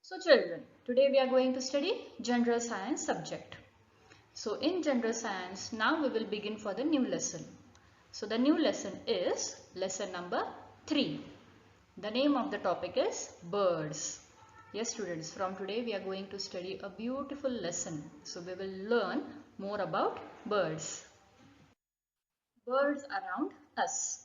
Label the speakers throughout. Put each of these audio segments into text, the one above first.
Speaker 1: So children, today we are going to study general science subject. So in general science, now we will begin for the new lesson. So the new lesson is lesson number 3. The name of the topic is birds. Yes students, from today we are going to study a beautiful lesson. So we will learn more about birds. Birds around us.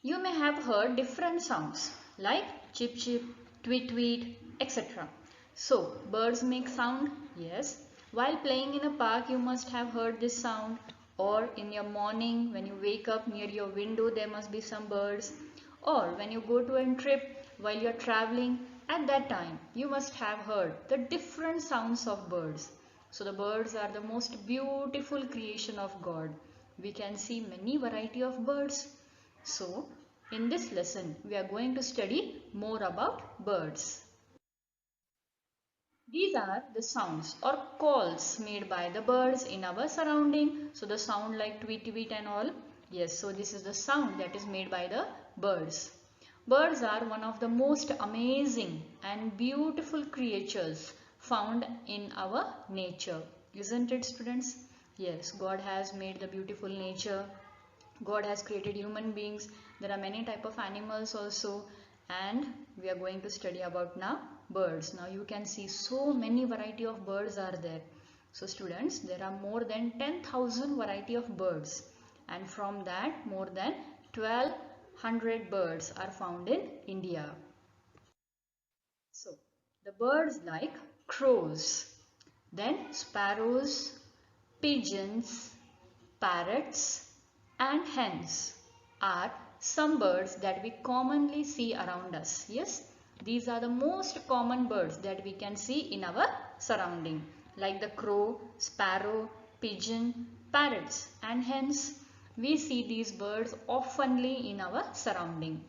Speaker 1: You may have heard different sounds like chip chip, tweet tweet, etc. So, birds make sound? Yes. While playing in a park, you must have heard this sound. Or in your morning, when you wake up near your window, there must be some birds. Or when you go to a trip while you are traveling, at that time, you must have heard the different sounds of birds. So, the birds are the most beautiful creation of God. We can see many variety of birds. So, in this lesson, we are going to study more about birds. These are the sounds or calls made by the birds in our surrounding. So, the sound like tweet tweet and all. Yes, so this is the sound that is made by the birds. Birds are one of the most amazing and beautiful creatures found in our nature. Isn't it, students? Yes, God has made the beautiful nature. God has created human beings. There are many type of animals also, and we are going to study about now birds. Now you can see so many variety of birds are there. So students, there are more than 10,000 variety of birds, and from that more than 1200 birds are found in India. So the birds like crows, then sparrows, pigeons, parrots and hens are some birds that we commonly see around us. Yes, these are the most common birds that we can see in our surrounding, like the crow, sparrow, pigeon, parrots and hens. We see these birds oftenly in our surrounding.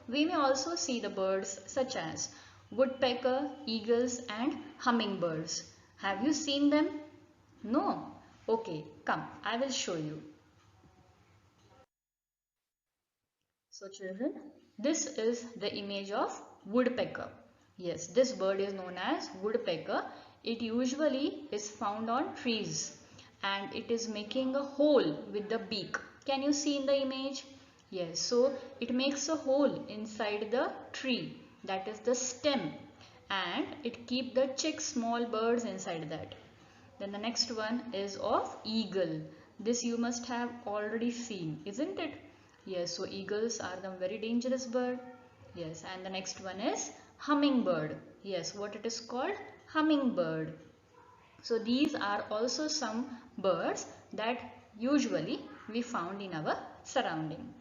Speaker 1: We may also see the birds such as woodpecker, eagles and hummingbirds. Have you seen them? No? Okay, come, I will show you. So children, this is the image of woodpecker. Yes, this bird is known as woodpecker. It usually is found on trees and it is making a hole with the beak. Can you see in the image? Yes, so it makes a hole inside the tree, that is the stem, and it keep the chick small birds inside that. Then the next one is of eagle. This you must have already seen, isn't it? Yes, so eagles are the very dangerous bird. Yes, and the next one is hummingbird. Yes, what it is called? Hummingbird. So these are also some birds that usually we found in our surrounding.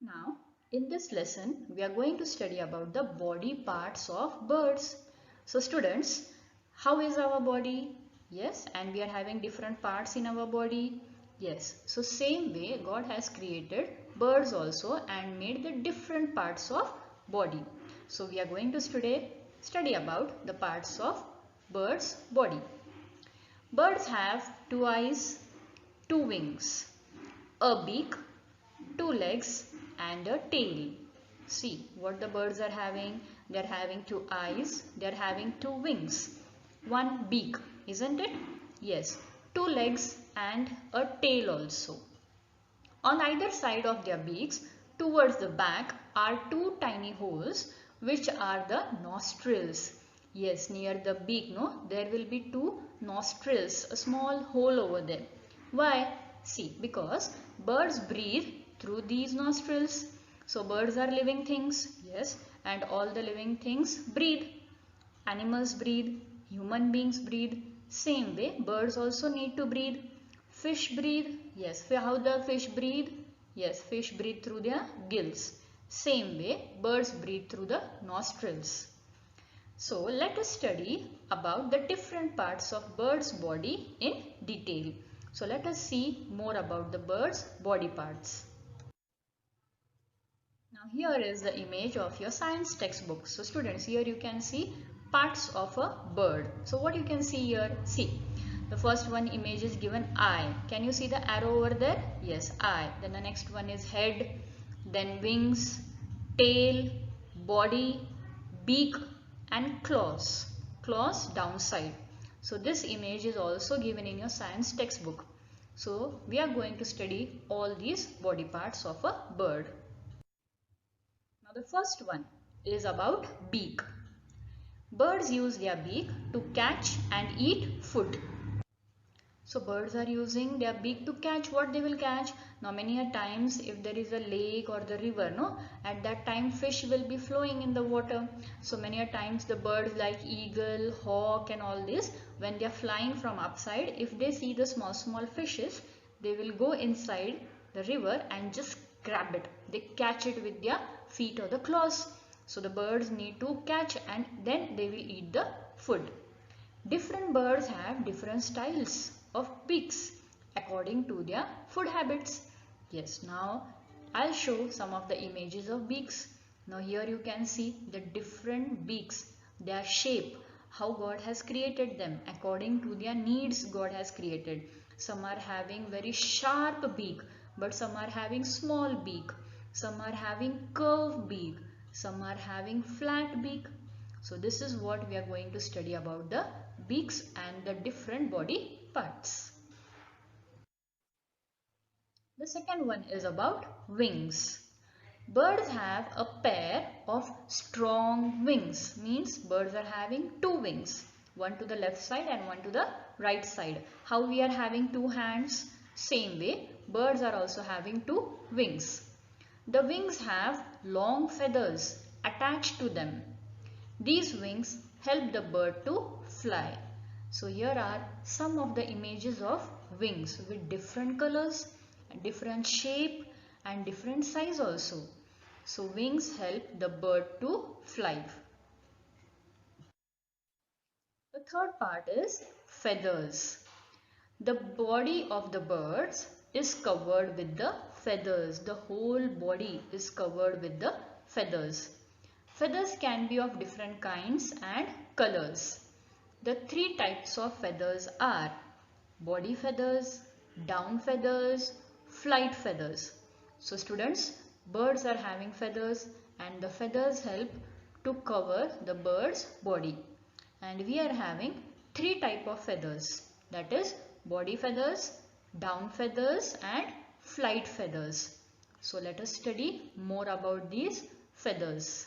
Speaker 1: Now, in this lesson, we are going to study about the body parts of birds. So students, how is our body? Yes, and we are having different parts in our body. Yes, so same way God has created birds also and made the different parts of body. So we are going to study about the parts of birds' body. Birds have two eyes, two wings, a beak, two legs and a tail. See what the birds are having. They are having two eyes, they are having two wings, one beak, isn't it? Yes, two legs and a tail also. On either side of their beaks, towards the back, are two tiny holes which are the nostrils. Yes, near the beak, no, there will be two nostrils, a small hole over there. Why? See, because birds breathe through these nostrils. So birds are living things, yes, and all the living things breathe. Animals breathe, human beings breathe. Same way, birds also need to breathe. Fish breathe. Yes, how the fish breathe? Yes, fish breathe through their gills. Same way, birds breathe through the nostrils. So, let us study about the different parts of bird's body in detail. So, let us see more about the bird's body parts. Now, here is the image of your science textbook. So, students, here you can see parts of a bird. So, what you can see here? See. The first one image is given eye. Can you see the arrow over there? Yes, eye. Then the next one is head, then wings, tail, body, beak, and claws. Claws downside. So this image is also given in your science textbook. So we are going to study all these body parts of a bird. Now the first one is about beak. Birds use their beak to catch and eat food. So birds are using their beak to catch what they will catch. Now many a times if there is a lake or the river, no, at that time fish will be flowing in the water. So many a times the birds like eagle, hawk and all this, when they are flying from upside, if they see the small fishes, they will go inside the river and just grab it. They catch it with their feet or the claws. So the birds need to catch and then they will eat the food. Different birds have different styles of beaks according to their food habits. Yes, now I'll show some of the images of beaks. Now here you can see the different beaks, their shape, how God has created them according to their needs God has created. Some are having very sharp beak, but some are having small beak. Some are having curved beak. Some are having flat beak. So this is what we are going to study about the beaks and the different body parts. The second one is about wings. Birds have a pair of strong wings. Means birds are having two wings. One to the left side and one to the right side. How we are having two hands? Same way, birds are also having two wings. The wings have long feathers attached to them. These wings help the bird to fly. So here are some of the images of wings with different colors, different shape and different size also. So wings help the bird to fly. The third part is feathers. The body of the birds is covered with the feathers. The whole body is covered with the feathers. Feathers can be of different kinds and colors. The three types of feathers are body feathers, down feathers, flight feathers. So students, birds are having feathers and the feathers help to cover the bird's body. And we are having three types of feathers, that is body feathers, down feathers and flight feathers. So let us study more about these feathers.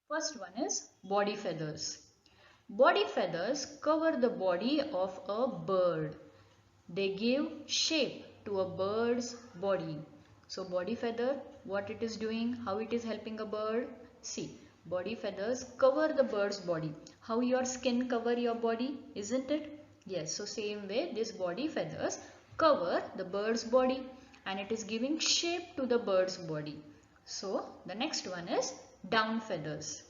Speaker 1: First one is body feathers. Body feathers cover the body of a bird. They give shape to a bird's body. So body feather, what it is doing, how it is helping a bird. See, body feathers cover the bird's body. How your skin cover your body, isn't it? Yes, so same way this body feathers cover the bird's body and it is giving shape to the bird's body. So the next one is down feathers.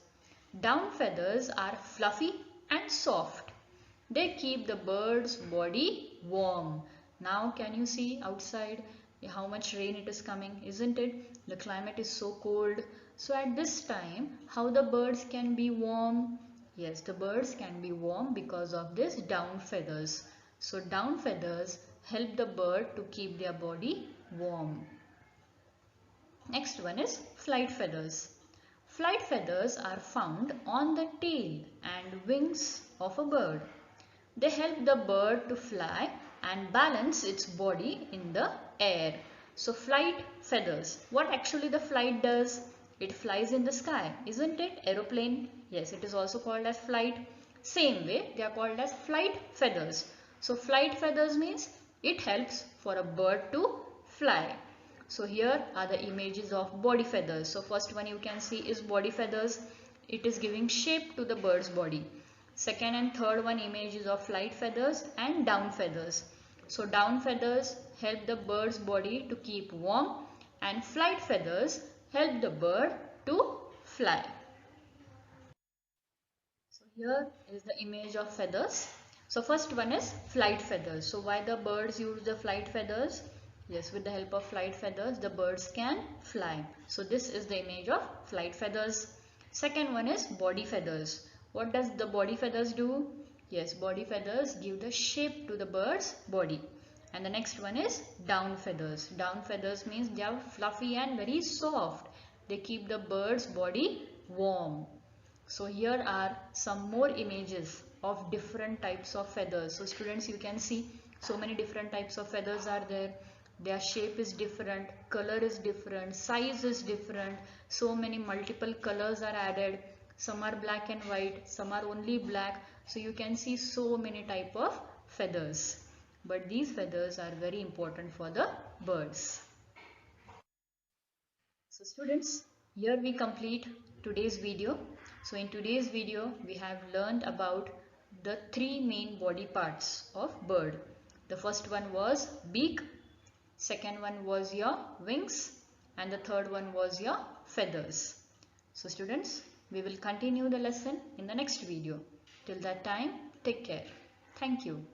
Speaker 1: Down feathers are fluffy and soft. They keep the bird's body warm. Now can you see outside how much rain it is coming, isn't it? The climate is so cold. So at this time, how the birds can be warm? Yes, the birds can be warm because of this down feathers. So down feathers help the bird to keep their body warm. Next one is flight feathers. Flight feathers are found on the tail and wings of a bird. They help the bird to fly and balance its body in the air. So flight feathers. What actually the flight does? It flies in the sky, isn't it? Aeroplane. Yes, it is also called as flight. Same way, they are called as flight feathers. So flight feathers means it helps for a bird to fly. So here are the images of body feathers. So first one you can see is body feathers. It is giving shape to the bird's body. Second and third one images of flight feathers and down feathers. So down feathers help the bird's body to keep warm and flight feathers help the bird to fly. So here is the image of feathers. So first one is flight feathers. So why the birds use the flight feathers? Yes, with the help of flight feathers, the birds can fly. So this is the image of flight feathers. Second one is body feathers. What does the body feathers do? Yes, body feathers give the shape to the bird's body. And the next one is down feathers. Down feathers means they are fluffy and very soft. They keep the bird's body warm. So here are some more images of different types of feathers. So students, you can see so many different types of feathers are there. Their shape is different, color is different, size is different. So many multiple colors are added. Some are black and white, some are only black. So you can see so many type of feathers. But these feathers are very important for the birds. So students, here we complete today's video. So in today's video, we have learned about the three main body parts of bird. The first one was beak, second one was your wings, and the third one was your feathers. So students, we will continue the lesson in the next video. Till that time, take care. Thank you.